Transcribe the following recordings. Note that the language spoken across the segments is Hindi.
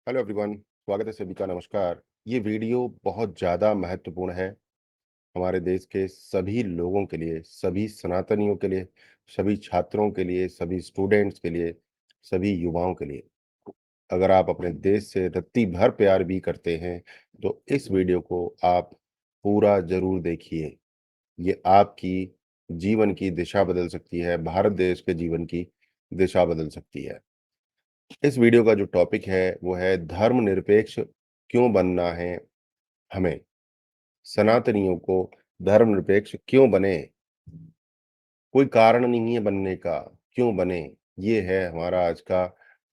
हेलो एवरीवन, स्वागत है सभी का। नमस्कार। ये वीडियो बहुत ज़्यादा महत्वपूर्ण है हमारे देश के सभी लोगों के लिए, सभी सनातनियों के लिए, सभी छात्रों के लिए, सभी स्टूडेंट्स के लिए, सभी युवाओं के लिए। अगर आप अपने देश से रत्ती भर प्यार भी करते हैं तो इस वीडियो को आप पूरा ज़रूर देखिए। ये आपकी जीवन की दिशा बदल सकती है, भारत देश के जीवन की दिशा बदल सकती है। इस वीडियो का जो टॉपिक है वो है धर्मनिरपेक्ष क्यों बनना है हमें। सनातनियों को धर्मनिरपेक्ष क्यों बने, कोई कारण नहीं है बनने का, क्यों बने, ये है हमारा आज का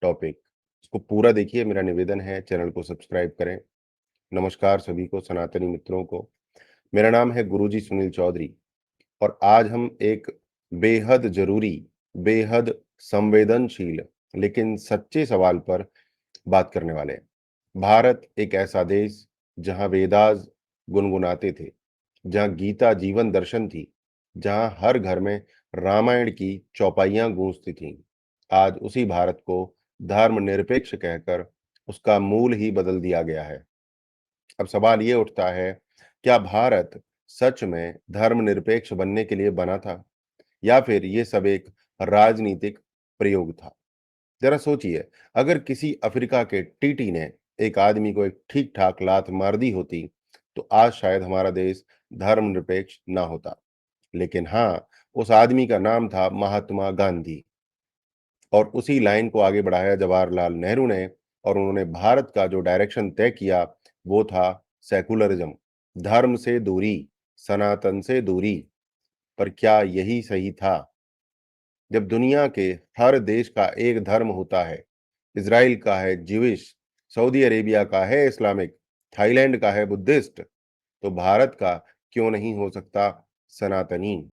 टॉपिक। इसको पूरा देखिए। मेरा निवेदन है चैनल को सब्सक्राइब करें। नमस्कार सभी को, सनातनी मित्रों को। मेरा नाम है गुरुजी सुनील चौधरी और आज हम एक बेहद जरूरी, बेहद संवेदनशील लेकिन सच्चे सवाल पर बात करने वाले हैं। भारत एक ऐसा देश जहां वेदास गुनगुनाते थे, जहां गीता जीवन दर्शन थी, जहां हर घर में रामायण की चौपाइयां गूंजती थीं। आज उसी भारत को धर्मनिरपेक्ष कहकर उसका मूल ही बदल दिया गया है। अब सवाल ये उठता है, क्या भारत सच में धर्मनिरपेक्ष बनने के लिए बना था या फिर ये सब एक राजनीतिक प्रयोग था? जरा सोचिए, अगर किसी अफ्रीका के टीटी ने एक आदमी को एक ठीक ठाक लात मार दी होती तो आज शायद हमारा देश धर्मनिरपेक्ष ना होता। लेकिन हाँ, उस आदमी का नाम था महात्मा गांधी और उसी लाइन को आगे बढ़ाया जवाहरलाल नेहरू ने। और उन्होंने भारत का जो डायरेक्शन तय किया वो था सेकुलरिज्म, धर्म से दूरी, सनातन से दूरी। पर क्या यही सही था? जब दुनिया के हर देश का एक धर्म होता है, इजराइल का है ज्यूइश, सऊदी अरेबिया का है इस्लामिक, थाईलैंड का है बुद्धिस्ट, तो भारत का क्यों नहीं हो सकता सनातनी?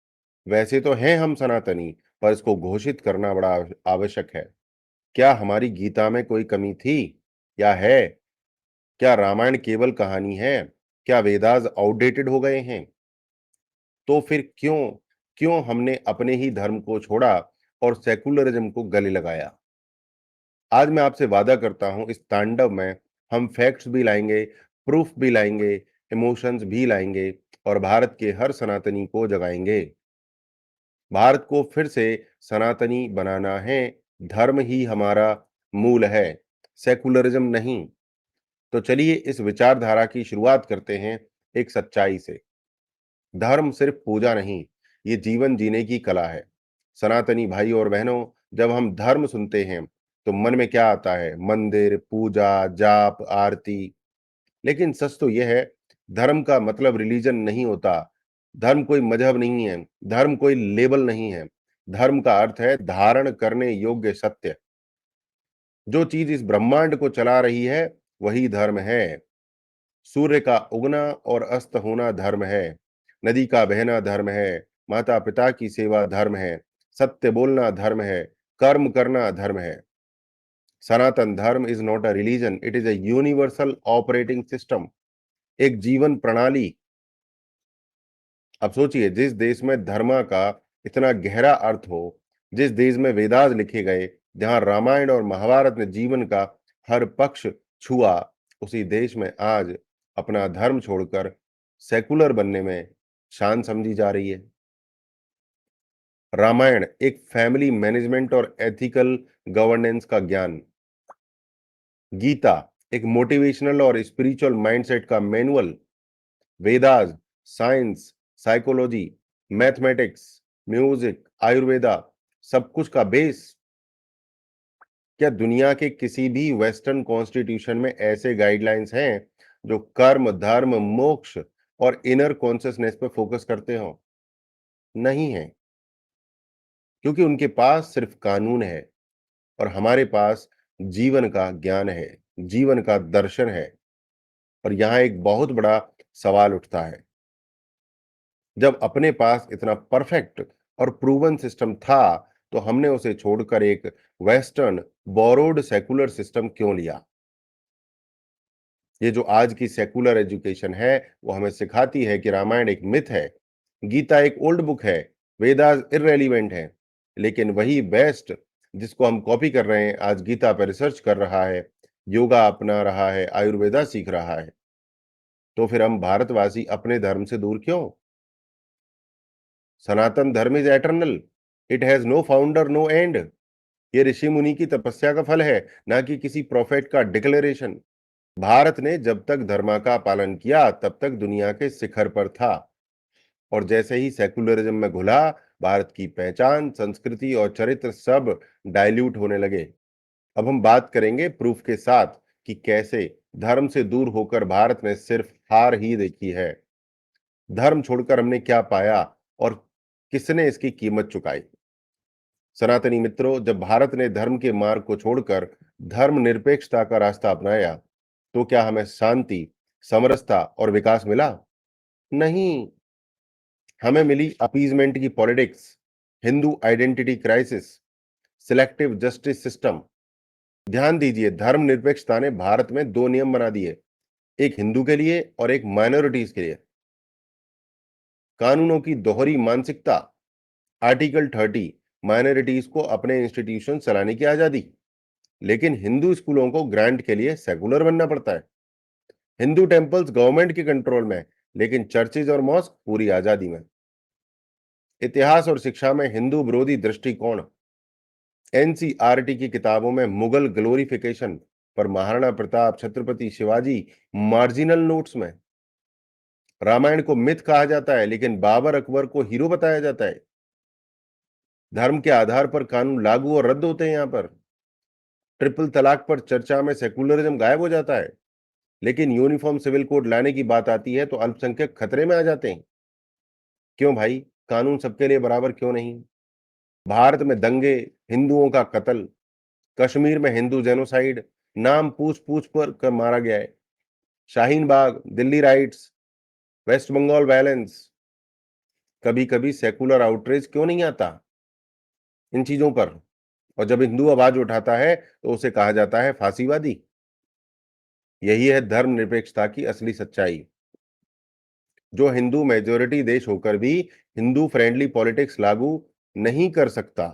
वैसे तो हैं हम सनातनी, पर इसको घोषित करना बड़ा आवश्यक है। क्या हमारी गीता में कोई कमी थी या है? क्या रामायण केवल कहानी है? क्या वेदास आउटडेटेड हो गए हैं? तो फिर क्यों क्यों हमने अपने ही धर्म को छोड़ा और सेकुलरिज्म को गले लगाया? आज मैं आपसे वादा करता हूं, इस तांडव में हम फैक्ट्स भी लाएंगे, प्रूफ भी लाएंगे, इमोशंस भी लाएंगे और भारत के हर सनातनी को जगाएंगे। भारत को फिर से सनातनी बनाना है। धर्म ही हमारा मूल है, सेकुलरिज्म नहीं। तो चलिए इस विचारधारा की शुरुआत करते हैं एक सच्चाई से। धर्म सिर्फ पूजा नहीं, ये जीवन जीने की कला है। सनातनी भाई और बहनों, जब हम धर्म सुनते हैं तो मन में क्या आता है? मंदिर, पूजा, जाप, आरती। लेकिन सच तो यह है, धर्म का मतलब रिलीजन नहीं होता। धर्म कोई मजहब नहीं है, धर्म कोई लेबल नहीं है। धर्म का अर्थ है धारण करने योग्य सत्य। जो चीज इस ब्रह्मांड को चला रही है वही धर्म है। सूर्य का उगना और अस्त होना धर्म है, नदी का बहना धर्म है, माता पिता की सेवा धर्म है, सत्य बोलना धर्म है, कर्म करना धर्म है। सनातन Dharma is not a religion, it is a universal operating system, एक जीवन प्रणाली। अब सोचिए, जिस देश में धर्म का इतना गहरा अर्थ हो, जिस देश में वेदास लिखे गए, जहां रामायण और महाभारत ने जीवन का हर पक्ष छुआ, उसी देश में आज अपना धर्म छोड़कर सेकुलर बनने में शान समझी जा रही है। रामायण एक फैमिली मैनेजमेंट और एथिकल गवर्नेंस का ज्ञान, गीता एक मोटिवेशनल और स्पिरिचुअल माइंडसेट का manual, Vedas science, psychology, mathematics, music, Ayurveda, सब कुछ का बेस। क्या दुनिया के किसी भी वेस्टर्न कॉन्स्टिट्यूशन में ऐसे गाइडलाइंस हैं जो कर्म, धर्म, मोक्ष और इनर कॉन्शियसनेस पर फोकस करते हो? नहीं है, क्योंकि उनके पास सिर्फ कानून है और हमारे पास जीवन का ज्ञान है, जीवन का दर्शन है। और यहां एक बहुत बड़ा सवाल उठता है, जब अपने पास इतना परफेक्ट और प्रूवन सिस्टम था तो हमने उसे छोड़कर एक वेस्टर्न बोरोड सेकुलर सिस्टम क्यों लिया? ये जो आज की सेकुलर एजुकेशन है वो हमें सिखाती है कि रामायण एक मिथ है, गीता एक ओल्ड बुक है, वेदास इररेलीवेंट है। लेकिन वही वेस्ट जिसको हम कॉपी कर रहे हैं आज गीता पर रिसर्च कर रहा है, योगा अपना रहा है, आयुर्वेदा सीख रहा है, तो फिर हम भारतवासी अपने धर्म से दूर क्यों? Sanatan Dharma is eternal, it has no founder, no end. ये ऋषि मुनि की तपस्या का फल है, ना कि किसी प्रोफेट का डिक्लेरेशन। भारत ने जब तक धर्म का पालन किया तब तक दुनिया के शिखर पर था, और जैसे ही सेकुलरिज्म में घुला, भारत की पहचान, संस्कृति और चरित्र सब डाइल्यूट होने लगे। अब हम बात करेंगे प्रूफ के साथ कि कैसे धर्म से दूर होकर भारत ने सिर्फ हार ही देखी है। धर्म छोड़कर हमने क्या पाया और किसने इसकी कीमत चुकाई? सनातनी मित्रों, जब भारत ने धर्म के मार्ग को छोड़कर धर्मनिरपेक्षता का रास्ता अपनाया, तो क्या हमें शांति, समरसता और विकास मिला? नहीं, हमें मिली अपीजमेंट की politics, Hindu identity crisis, selective justice system. ध्यान दीजिए, धर्मनिरपेक्षता ने भारत में दो नियम बना दिए, एक हिंदू के लिए और एक माइनॉरिटीज के लिए। कानूनों की दोहरी मानसिकता, आर्टिकल 30, माइनॉरिटीज को अपने इंस्टीट्यूशन चलाने की आजादी, लेकिन हिंदू स्कूलों को ग्रांट के लिए सेकुलर बनना पड़ता है। हिंदू टेम्पल्स गवर्नमेंट के कंट्रोल में, लेकिन चर्चेज और मॉस्क पूरी आजादी में। इतिहास और शिक्षा में हिंदू विरोधी दृष्टिकोण, एनसीईआरटी की किताबों में मुगल ग्लोरिफिकेशन पर महाराणा प्रताप, छत्रपति शिवाजी मार्जिनल नोट्स में। रामायण को मिथ कहा जाता है, लेकिन बाबर अकबर को हीरो बताया जाता है। धर्म के आधार पर कानून लागू और रद्द होते हैं। यहां पर ट्रिपल तलाक पर चर्चा में सेकुलरिज्म गायब हो जाता है, लेकिन यूनिफॉर्म सिविल कोड लाने की बात आती है तो अल्पसंख्यक खतरे में आ जाते हैं। क्यों भाई, कानून सबके लिए बराबर क्यों नहीं? भारत में दंगे, हिंदुओं का कत्ल, कश्मीर में हिंदू जेनोसाइड, नाम पूछ पूछ पर कर मारा गया है। Shaheen Bagh, Delhi riots, West Bengal violence. कभी कभी सेकुलर आउटरीच क्यों नहीं आता इन चीजों पर? और जब हिंदू आवाज उठाता है तो उसे कहा जाता है फांसीवादी। यही है धर्मनिरपेक्षता की असली सच्चाई। जो हिंदू मेजोरिटी देश होकर भी हिंदू फ्रेंडली पॉलिटिक्स लागू नहीं कर सकता।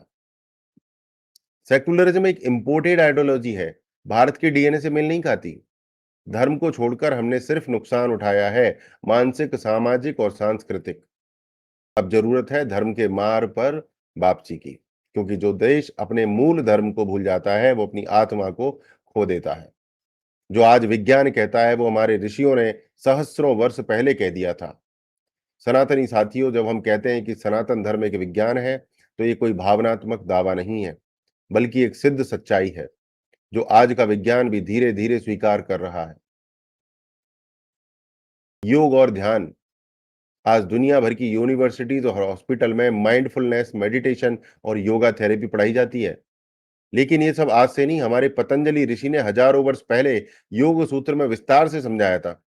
सेकुलरिज्म एक इंपोर्टेड आइडियोलॉजी है, भारत के डीएनए से मेल नहीं खाती। धर्म को छोड़कर हमने सिर्फ नुकसान उठाया है, मानसिक, सामाजिक और सांस्कृतिक। अब जरूरत है धर्म के मार्ग पर वापसी की, क्योंकि जो देश अपने मूल धर्म को भूल जाता है वो अपनी आत्मा को खो देता है। जो आज विज्ञान कहता है वो हमारे ऋषियों ने सहस्रों वर्ष पहले कह दिया था। सनातनी साथियों, जब हम कहते हैं कि सनातन धर्म एक विज्ञान है, तो ये कोई भावनात्मक दावा नहीं है, बल्कि एक सिद्ध सच्चाई है जो आज का विज्ञान भी धीरे धीरे स्वीकार कर रहा है। योग और ध्यान, आज दुनिया भर की यूनिवर्सिटीज और हॉस्पिटल में माइंडफुलनेस, मेडिटेशन और योगा थेरेपी पढ़ाई जाती है। लेकिन ये सब आज से नहीं, हमारे पतंजलि ऋषि ने हजारों वर्ष पहले योग सूत्र में विस्तार से समझाया था।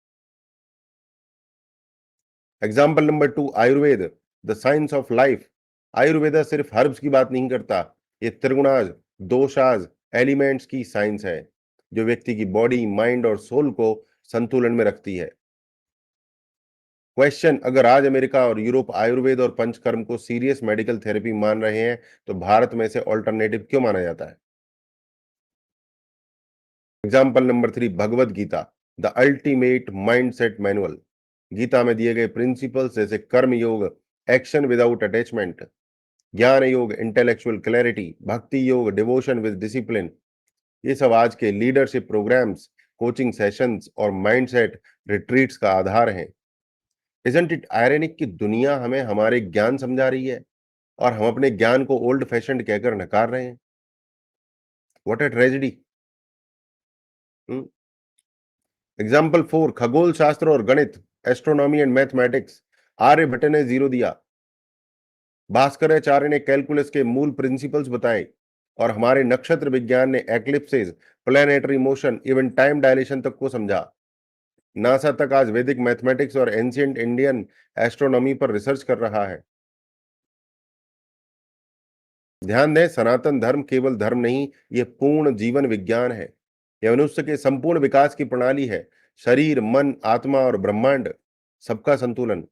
Example number 2, Ayurveda, the science of life. Ayurveda सिर्फ हर्ब्स की बात नहीं करता, ये त्रिगुणाज, दोषाज, एलिमेंट्स की साइंस है, जो व्यक्ति की बॉडी, माइंड और सोल को संतुलन में रखती है। क्वेश्चन, अगर आज अमेरिका और यूरोप आयुर्वेद और पंचकर्म को सीरियस मेडिकल थेरेपी मान रहे हैं, तो भारत में इसे ऑल्टरनेटिव क्यों माना जाता है? Example number 3, Bhagavad Gita, the ultimate mindset manual. Gita में दिए गए प्रिंसिपल्स जैसे कर्म योग, एक्शन विदाउट अटैचमेंट, ज्ञान योग, इंटेलेक्चुअल क्लैरिटी, भक्ति योग, डिवोशन विद डिसिप्लिन, ये सब आज के लीडरशिप प्रोग्राम्स, कोचिंग सेशंस और माइंडसेट रिट्रीट्स का आधार हैं। इजंट इट आयरनिक कि दुनिया हमें हमारे ज्ञान समझा रही है और हम अपने ज्ञान को ओल्ड फैशन्ड कहकर नकार रहे हैं? What a tragedy. एग्जाम्पल 4, खगोल शास्त्र और गणित, एस्ट्रोनॉमी एंड मैथमेटिक्स, आर्यभट्ट ने जीरो दिया, भास्कराचार्य ने कैलकुलस के मूल प्रिंसिपल्स बताए, और हमारे नक्षत्र विज्ञान ने eclipses, planetary motion, even time dilation तक को समझा। नासा तक आज वैदिक मैथमेटिक्स और एंशिएंट इंडियन एस्ट्रोनॉमी पर रिसर्च कर रहा है। ध्यान दें, सनातन धर्म केवल धर्म नहीं, यह पूर्ण जीवन विज्ञान है। यह मनुष्य के संपूर्ण विकास की प्रणाली है, शरीर, मन, आत्मा और ब्रह्मांड, सबका संतुलन।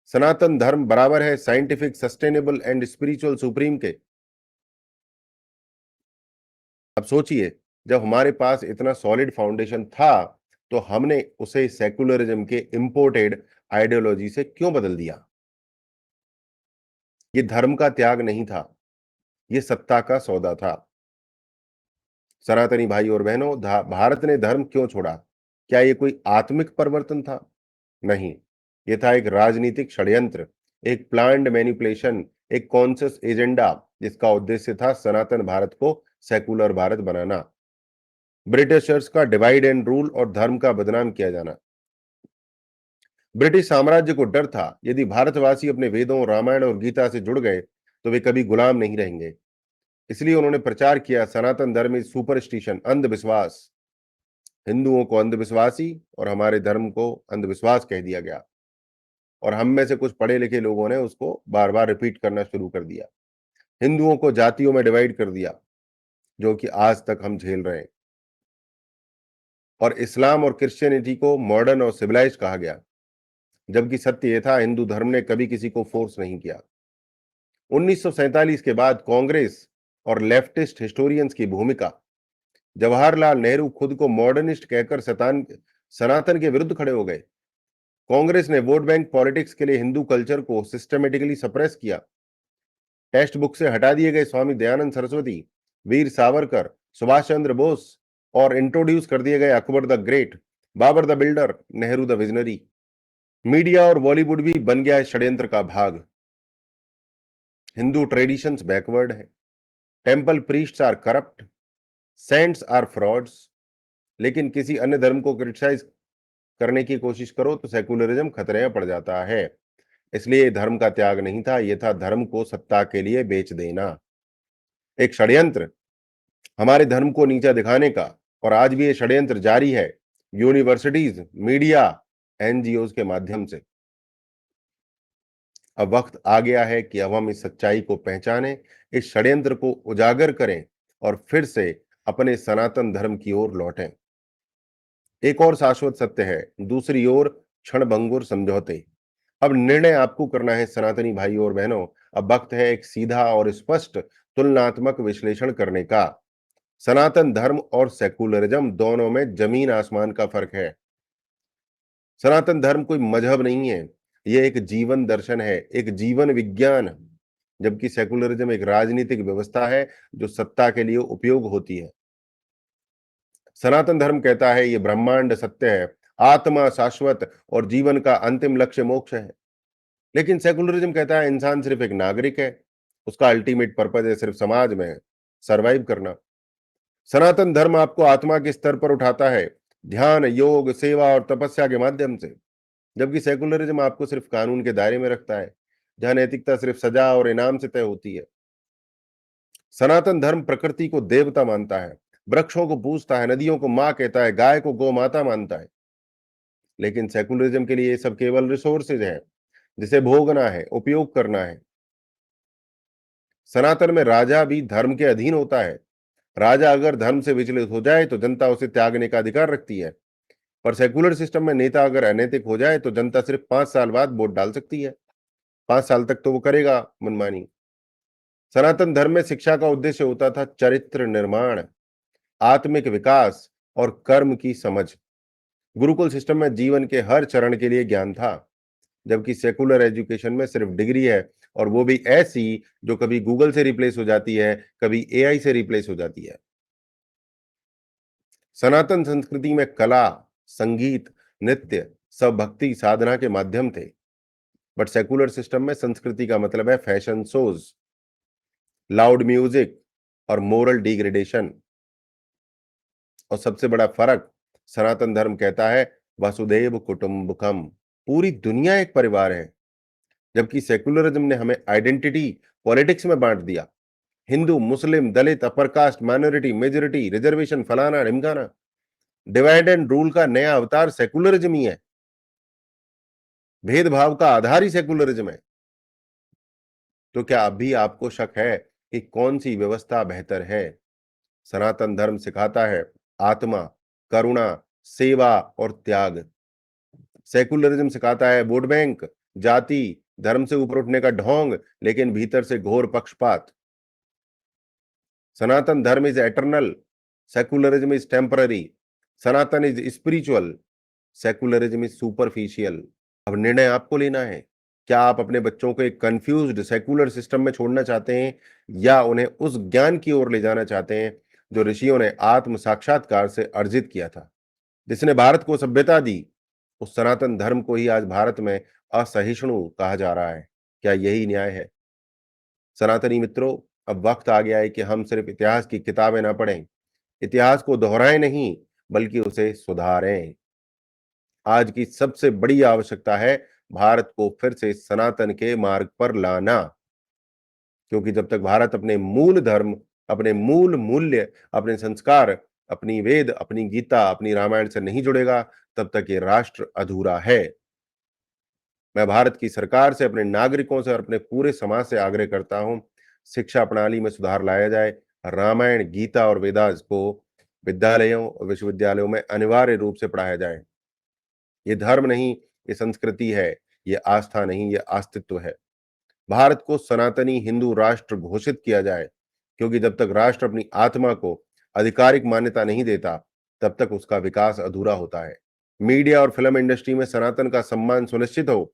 सनातन धर्म बराबर है scientific, sustainable and spiritual supreme के। अब सोचिए, जब हमारे पास इतना सॉलिड फाउंडेशन था, तो हमने उसे सेक्युलरिज्म के इंपोर्टेड आइडियोलॉजी से क्यों बदल दिया? ये धर्म का त्याग नहीं था, ये सत्ता का सौदा था। सनातनी भाई और बहनों, भारत ने धर्म क्यों छोड़ा? क्या ये कोई आत्मिक परिवर्तन था? नहीं, ये था एक राजनीतिक षड्यंत्र, एक प्लान्ड मैनिपुलेशन, एक कॉन्शियस एजेंडा, जिसका उद्देश्य था सनातन भारत को सेकुलर भारत बनाना, ब्रिटिशर्स का डिवाइड एंड रूल और धर्म का बदनाम किया जाना। ब्रिटिश साम्राज्य को डर था, यदि भारतवासी अपने वेदों, रामायण और गीता से जुड़ गए तो वे कभी गुलाम नहीं रहेंगे। इसलिए उन्होंने प्रचार किया, सनातन धर्म इज सुपरस्टिशन, अंधविश्वास। हिंदुओं को अंधविश्वासी और हमारे धर्म को अंधविश्वास कह दिया गया, और हम में से कुछ पढ़े लिखे लोगों ने उसको बार बार रिपीट करना शुरू कर दिया। हिंदुओं को जातियों में डिवाइड कर दिया, जो कि आज तक हम झेल रहे हैं। और इस्लाम और क्रिश्चियनिटी को मॉडर्न और सिविलाइज कहा गया, जबकि सत्य यह था, हिंदू धर्म ने कभी किसी को फोर्स नहीं किया। 1947 के बाद कांग्रेस और लेफ्टिस्ट हिस्टोरियंस की भूमिका, जवाहरलाल नेहरू खुद को मॉडर्निस्ट कहकर सनातन के विरुद्ध खड़े हो गए। कांग्रेस ने वोट बैंक पॉलिटिक्स के लिए हिंदू कल्चर को सिस्टमेटिकली सप्रेस किया। टेक्स्ट बुक से हटा दिए गए स्वामी दयानंद सरस्वती, वीर सावरकर, सुभाष चंद्र बोस, और इंट्रोड्यूस कर दिए गए Akbar the great, Babur the builder, Nehru the visionary. Media और बॉलीवुड भी बन गया है षड्यंत्र का भाग। हिंदू ट्रेडिशंस बैकवर्ड है, temple priests are corrupt, saints are frauds. लेकिन किसी अन्य धर्म को क्रिटिसाइज करने की कोशिश करो तो सेकुलरिज्म खतरे में पड़ जाता है। इसलिए ये धर्म का त्याग नहीं था, यह था धर्म को सत्ता के लिए बेच देना, एक षड्यंत्र हमारे धर्म को नीचा दिखाने का। और आज भी ये षड्यंत्र जारी है, यूनिवर्सिटीज, मीडिया, एनजीओज के माध्यम से। अब वक्त आ गया है कि अब हम इस सच्चाई को पहचानें, इस षड्यंत्र को उजागर करें और फिर से अपने सनातन धर्म की ओर लौटें। एक और शाश्वत सत्य है, दूसरी ओर क्षणभंगुर समझौते। अब निर्णय आपको करना है सनातनी भाई और बहनों। अब वक्त है एक सीधा और स्पष्ट तुलनात्मक विश्लेषण करने का। सनातन धर्म और सेकुलरिज्म दोनों में जमीन आसमान का फर्क है। सनातन धर्म कोई मजहब नहीं है, यह एक जीवन दर्शन है, एक जीवन विज्ञान। जबकि सेकुलरिज्म एक राजनीतिक व्यवस्था है जो सत्ता के लिए उपयोग होती है। सनातन धर्म कहता है यह ब्रह्मांड सत्य है, आत्मा शाश्वत और जीवन का अंतिम लक्ष्य मोक्ष है। लेकिन सेकुलरिज्म कहता है इंसान सिर्फ एक नागरिक है, उसका अल्टीमेट पर्पज है सिर्फ समाज में सरवाइव करना। सनातन धर्म आपको आत्मा के स्तर पर उठाता है, ध्यान, योग, सेवा और तपस्या के माध्यम से। जबकि सेकुलरिज्म आपको सिर्फ कानून के दायरे में रखता है, जहां नैतिकता सिर्फ सजा और इनाम से तय होती है। सनातन धर्म प्रकृति को देवता मानता है, वृक्षों को पूजता है, नदियों को मां कहता है, गाय को गौ माता मानता है। लेकिन सेकुलरिज्म के लिए ये सब केवल रिसोर्सेज है, जिसे भोगना है, उपयोग करना है। सनातन में राजा भी धर्म के अधीन होता है। राजा अगर धर्म से विचलित हो जाए तो जनता उसे त्यागने का अधिकार रखती है। पर सेकुलर सिस्टम में नेता अगर अनैतिक हो जाए तो जनता सिर्फ 5 साल बाद वोट डाल सकती है। 5 साल तक तो वो करेगा मनमानी। सनातन धर्म में शिक्षा का उद्देश्य होता था चरित्र निर्माण, आत्मिक विकास और कर्म की समझ। गुरुकुल सिस्टम में जीवन के हर चरण के लिए ज्ञान था, जबकि सेकुलर एजुकेशन में सिर्फ डिग्री है, और वो भी ऐसी जो कभी गूगल से रिप्लेस हो जाती है, कभी एआई से रिप्लेस हो जाती है। सनातन संस्कृति में कला, संगीत, नृत्य सब भक्ति साधना के माध्यम थे। बट सेकुलर सिस्टम में संस्कृति का मतलब है फैशन शोज, लाउड म्यूजिक और मोरल डिग्रेडेशन। और सबसे बड़ा फर्क, सनातन धर्म कहता है वसुधैव कुटुंबकम, पूरी दुनिया एक परिवार है। जबकि सेकुलरिज्म ने हमें आइडेंटिटी पॉलिटिक्स में बांट दिया, हिंदू, मुस्लिम, दलित, upper caste, minority, majority, reservation, फलाना ढिमकाना। डिवाइड एंड रूल का नया अवतार सेकुलरिज्म ही है, भेदभाव का आधार ही सेकुलरिज्म है। तो क्या अभी आपको शक है कि कौन सी व्यवस्था बेहतर है? सनातन धर्म सिखाता है आत्मा, करुणा, सेवा और त्याग। सेकुलरिज्म सिखाता है वोट बैंक, जाति, धर्म से ऊपर उठने का ढोंग, लेकिन भीतर से घोर पक्षपात। सनातन Dharma is eternal, secularism is temporary, Sanatan is spiritual, secularism is superficial. अब निर्णय आपको लेना है। क्या आप अपने बच्चों को एक कंफ्यूज्ड सेकुलर सिस्टम में छोड़ना चाहते हैं या उन्हें उस ज्ञान की ओर ले जाना चाहते हैं जो ऋषियों ने आत्म साक्षात्कार से अर्जित किया था, जिसने भारत को सभ्यता दी? उस सनातन धर्म को ही आज भारत में असहिष्णु कहा जा रहा है। क्या यही न्याय है? सनातनी मित्रों, अब वक्त आ गया है कि हम सिर्फ इतिहास की किताबें ना पढ़ें, इतिहास को दोहराएं नहीं, बल्कि उसे सुधारें। आज की सबसे बड़ी आवश्यकता है भारत को फिर से सनातन के मार्ग पर लाना, क्योंकि जब तक भारत अपने मूल धर्म, अपने मूल मूल्य, अपने संस्कार, अपनी वेद, अपनी गीता, अपनी रामायण से नहीं जुड़ेगा, तब तक ये राष्ट्र अधूरा है। मैं भारत की सरकार से, अपने नागरिकों से और अपने पूरे समाज से आग्रह करता हूं, शिक्षा प्रणाली में सुधार लाया जाए। रामायण, गीता और वेदास को विद्यालयों और विश्वविद्यालयों में अनिवार्य रूप से पढ़ाया जाए। ये धर्म नहीं, ये संस्कृति है। ये आस्था नहीं, ये अस्तित्व है। भारत को सनातनी हिंदू राष्ट्र घोषित किया जाए, क्योंकि जब तक राष्ट्र अपनी आत्मा को आधिकारिक मान्यता नहीं देता, तब तक उसका विकास अधूरा होता है। मीडिया और फिल्म इंडस्ट्री में सनातन का सम्मान सुनिश्चित हो।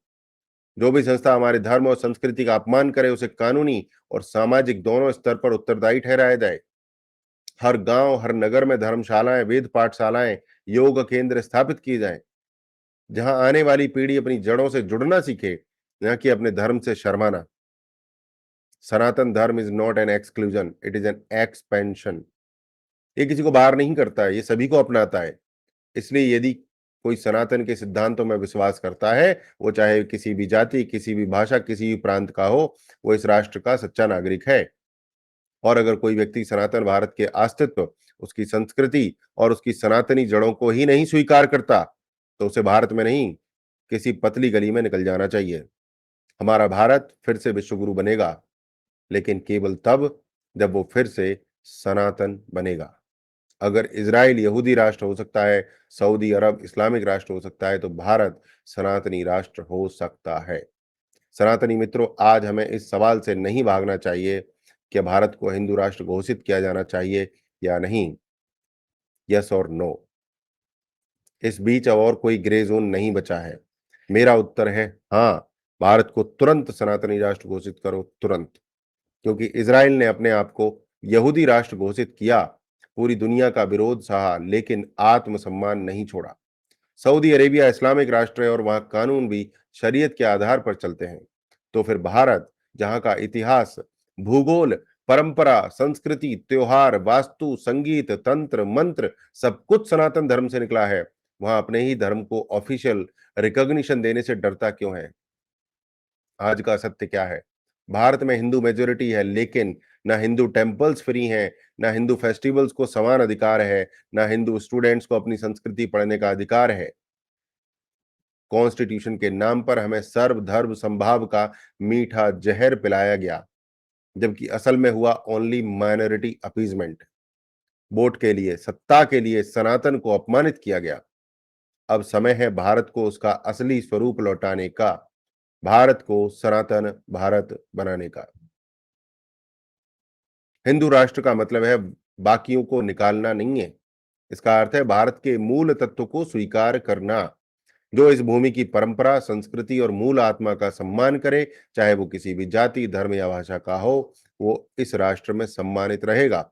जो भी संस्था हमारे धर्म और संस्कृति का अपमान करे, उसे कानूनी और सामाजिक दोनों स्तर पर उत्तरदायी ठहराया जाए। हर गांव, हर नगर में धर्मशालाएं, वेद पाठशालाएं, योग केंद्र स्थापित किए जाएं, जहां आने वाली पीढ़ी अपनी जड़ों से जुड़ना सीखे, न कि अपने धर्म से शर्माना। सनातन Dharma is not an exclusion, it is an expansion. ये किसी को बाहर नहीं करता है, ये सभी को अपनाता है। इसलिए यदि कोई सनातन के सिद्धांतों में विश्वास करता है, वो चाहे किसी भी जाति, किसी भी भाषा, किसी भी प्रांत का हो, वो इस राष्ट्र का सच्चा नागरिक है। और अगर कोई व्यक्ति सनातन भारत के अस्तित्व, उसकी संस्कृति और उसकी सनातनी जड़ों को ही नहीं स्वीकार करता, तो उसे भारत में नहीं, किसी पतली गली में निकल जाना चाहिए। हमारा भारत फिर से विश्वगुरु बनेगा, लेकिन केवल तब जब वो फिर से सनातन बनेगा। अगर इजराइल यहूदी राष्ट्र हो सकता है, सऊदी अरब इस्लामिक राष्ट्र हो सकता है, तो भारत सनातनी राष्ट्र हो सकता है। सनातनी मित्रों, आज हमें इस सवाल से नहीं भागना चाहिए कि भारत को हिंदू राष्ट्र घोषित किया जाना चाहिए या नहीं। यस और नो। इस बीच अब और कोई ग्रे जोन नहीं बचा है। मेरा उत्तर है हाँ। भारत को तुरंत सनातनी राष्ट्र घोषित करो, तुरंत। क्योंकि इजराइल ने अपने आप को यहूदी राष्ट्र घोषित किया, पूरी दुनिया का विरोध सहा, लेकिन आत्मसम्मान नहीं छोड़ा। सऊदी अरेबिया इस्लामिक राष्ट्र है और वहां कानून भी शरीयत के आधार पर चलते हैं। तो फिर भारत, जहां का इतिहास, भूगोल, परंपरा, संस्कृति, त्योहार, वास्तु, संगीत, तंत्र, मंत्र सब कुछ सनातन धर्म से निकला है, वहां अपने ही धर्म को ऑफिशियल रिकॉग्निशन देने से डरता क्यों है? आज का सत्य क्या है? भारत में हिंदू मेजोरिटी है, लेकिन ना हिंदू टेम्पल्स फ्री हैं, ना हिंदू फेस्टिवल्स को समान अधिकार है, ना हिंदू स्टूडेंट्स को अपनी संस्कृति पढ़ने का अधिकार है। कॉन्स्टिट्यूशन के नाम पर हमें सर्वधर्म संभाव का मीठा जहर पिलाया गया, जबकि असल में हुआ ओनली माइनॉरिटी अपीजमेंट। वोट के लिए, सत्ता के लिए सनातन को अपमानित किया गया। अब समय है भारत को उसका असली स्वरूप लौटाने का, भारत को सनातन भारत बनाने का। हिंदू राष्ट्र का मतलब है बाकियों को निकालना नहीं है। इसका अर्थ है भारत के मूल तत्व को स्वीकार करना। जो इस भूमि की परंपरा, संस्कृति और मूल आत्मा का सम्मान करे, चाहे वो किसी भी जाति, धर्म या भाषा का हो, वो इस राष्ट्र में सम्मानित रहेगा।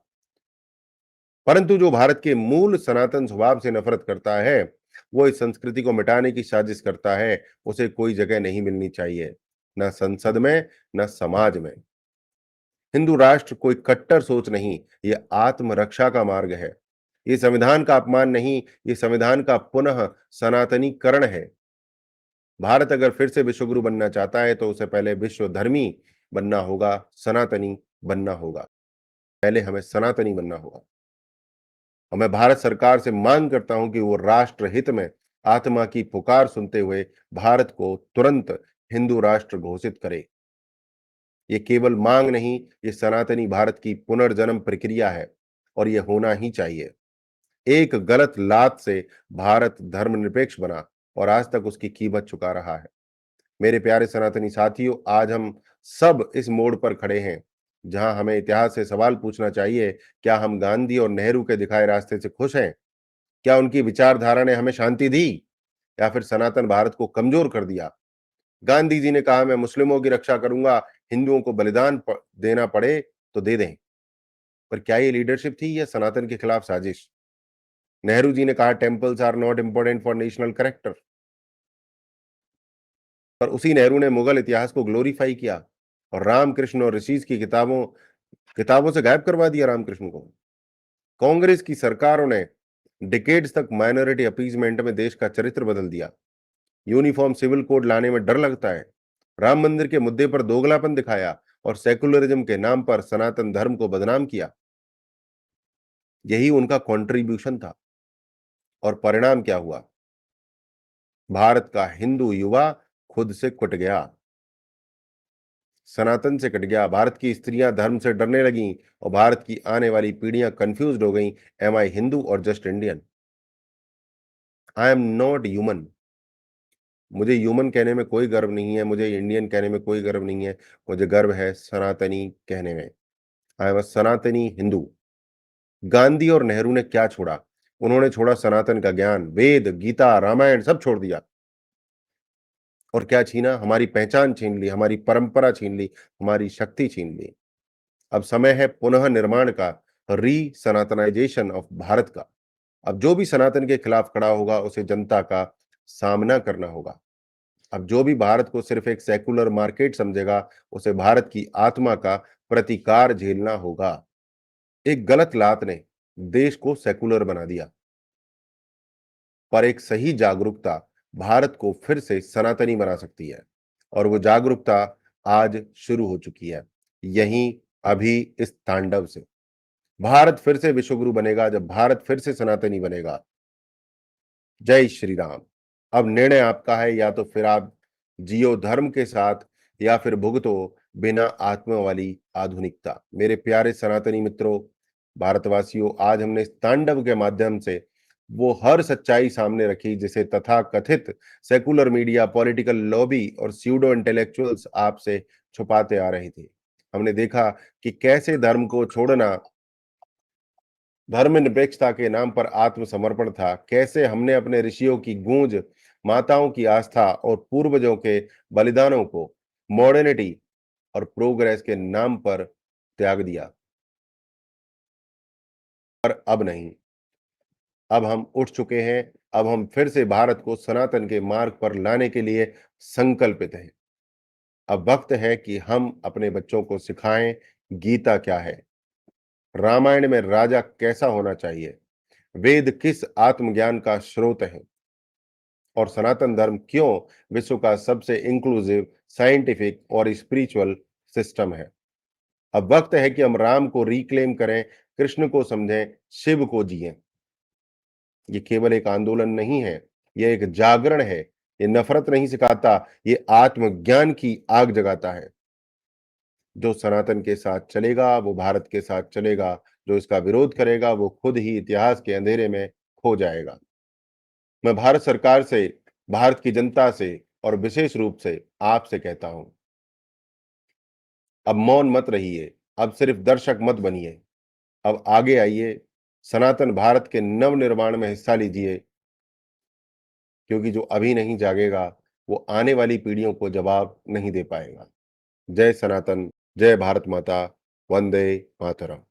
परंतु जो भारत के मूल सनातन स्वभाव से नफरत करता है, वो इस संस्कृति को मिटाने की साजिश करता है, उसे कोई जगह नहीं मिलनी चाहिए, न संसद में, न समाज में। हिंदू राष्ट्र कोई कट्टर सोच नहीं, ये आत्मरक्षा का मार्ग है। ये संविधान का अपमान नहीं, ये संविधान का पुनः सनातनीकरण है। भारत अगर फिर से विश्वगुरु बनना चाहता है, तो उसे पहले विश्व धर्मी बनना होगा, सनातनी बनना होगा। पहले हमें सनातनी बनना होगा। और मैं भारत सरकार से मांग करता हूं कि वो राष्ट्र हित में आत्मा की पुकार सुनते हुए भारत को तुरंत हिंदू राष्ट्र घोषित करे। ये केवल मांग नहीं, ये सनातनी भारत की पुनर्जन्म प्रक्रिया है और ये होना ही चाहिए। एक गलत लात से भारत धर्मनिरपेक्ष बना और आज तक उसकी कीमत चुका रहा है। मेरे प्यारे सनातनी साथियों, आज हम सब इस मोड़ पर खड़े हैं। जहां हमें इतिहास से सवाल पूछना चाहिए, क्या हम गांधी और नेहरू के दिखाए रास्ते से खुश हैं? क्या उनकी विचारधारा ने हमें शांति दी या फिर सनातन भारत को कमजोर कर दिया? गांधी जी ने कहा, मैं मुस्लिमों की रक्षा करूंगा, हिंदुओं को बलिदान देना पड़े तो दे दें। पर क्या ये लीडरशिप थी या सनातन के खिलाफ साजिश? नेहरू जी ने कहा, temples are not important for national character. पर उसी नेहरू ने मुगल इतिहास को ग्लोरीफाई किया और रामकृष्ण और ऋषिज की किताबों किताबों से गायब करवा दिया रामकृष्ण को। कांग्रेस की सरकारों ने डिकेड्स तक माइनॉरिटी अपीजमेंट में देश का चरित्र बदल दिया। यूनिफॉर्म सिविल कोड लाने में डर लगता है। राम मंदिर के मुद्दे पर दोगलापन दिखाया और सेकुलरिज्म के नाम पर सनातन धर्म को बदनाम किया। यही उनका कंट्रीब्यूशन था। और परिणाम क्या हुआ? भारत का हिंदू युवा खुद से कट गया, सनातन से कट गया। भारत की स्त्रियां धर्म से डरने लगीं और भारत की आने वाली पीढ़ियां कंफ्यूज्ड हो गईं। एम आई हिंदू और just Indian? I am not human. मुझे ह्यूमन कहने में कोई गर्व नहीं है, मुझे इंडियन कहने में कोई गर्व नहीं है। मुझे गर्व है सनातनी कहने में। आई एम अ सनातनी हिंदू। गांधी और नेहरू ने क्या छोड़ा? उन्होंने छोड़ा सनातन का ज्ञान, वेद, गीता, रामायण सब छोड़ दिया। और क्या छीना? हमारी पहचान छीन ली, हमारी परंपरा छीन ली, हमारी शक्ति छीन ली। अब समय है पुनः निर्माण का, री सनातनाइजेशन ऑफ भारत का। अब जो भी सनातन के खिलाफ खड़ा होगा उसे जनता का सामना करना होगा। अब जो भी भारत को सिर्फ एक सेकुलर मार्केट समझेगा उसे भारत की आत्मा का प्रतिकार झेलना होगा। एक गलत लात ने देश को सेकुलर बना दिया, पर एक सही जागरूकता भारत को फिर से सनातनी बना सकती है। और वो जागरूकता आज शुरू हो चुकी है, यहीं, अभी, इस तांडव से। भारत फिर से विश्वगुरु बनेगा जब भारत फिर से सनातनी बनेगा। जय श्री राम। अब निर्णय आपका है, या तो फिर आप जियो धर्म के साथ या फिर भुगतो बिना आत्मा वाली आधुनिकता। मेरे प्यारे सनातनी मित्रों, भारतवासियों, आज हमने इस तांडव के माध्यम से वो हर सच्चाई सामने रखी जिसे तथा कथित सेकुलर मीडिया, पॉलिटिकल लॉबी और स्यूडो इंटेलेक्चुअल्स आपसे छुपाते आ रहे थे। हमने देखा कि कैसे धर्म को छोड़ना धर्मनिरपेक्षता के नाम पर आत्मसमर्पण था, कैसे हमने अपने ऋषियों की गूंज, माताओं की आस्था और पूर्वजों के बलिदानों को मॉडर्निटी और प्रोग्रेस के नाम पर त्याग दिया। पर अब नहीं, अब हम उठ चुके हैं। अब हम फिर से भारत को सनातन के मार्ग पर लाने के लिए संकल्पित हैं। अब वक्त है कि हम अपने बच्चों को सिखाएं गीता क्या है, रामायण में राजा कैसा होना चाहिए, वेद किस आत्मज्ञान का स्रोत है और सनातन धर्म क्यों विश्व का सबसे इंक्लूसिव, साइंटिफिक और स्पिरिचुअल सिस्टम है। अब वक्त है कि हम राम को रिक्लेम करें, कृष्ण को समझें, शिव को जिएं। ये केवल एक आंदोलन नहीं है, यह एक जागरण है। ये नफरत नहीं सिखाता, ये आत्मज्ञान की आग जगाता है। जो सनातन के साथ चलेगा वो भारत के साथ चलेगा, जो इसका विरोध करेगा वो खुद ही इतिहास के अंधेरे में खो जाएगा। मैं भारत सरकार से, भारत की जनता से और विशेष रूप से आपसे कहता हूं, अब मौन मत रहिए, अब सिर्फ दर्शक मत बनिए। अब आगे आइए, सनातन भारत के नव निर्माण में हिस्सा लीजिए, क्योंकि जो अभी नहीं जागेगा वो आने वाली पीढ़ियों को जवाब नहीं दे पाएगा। जय सनातन, जय भारत माता, वंदे मातरम।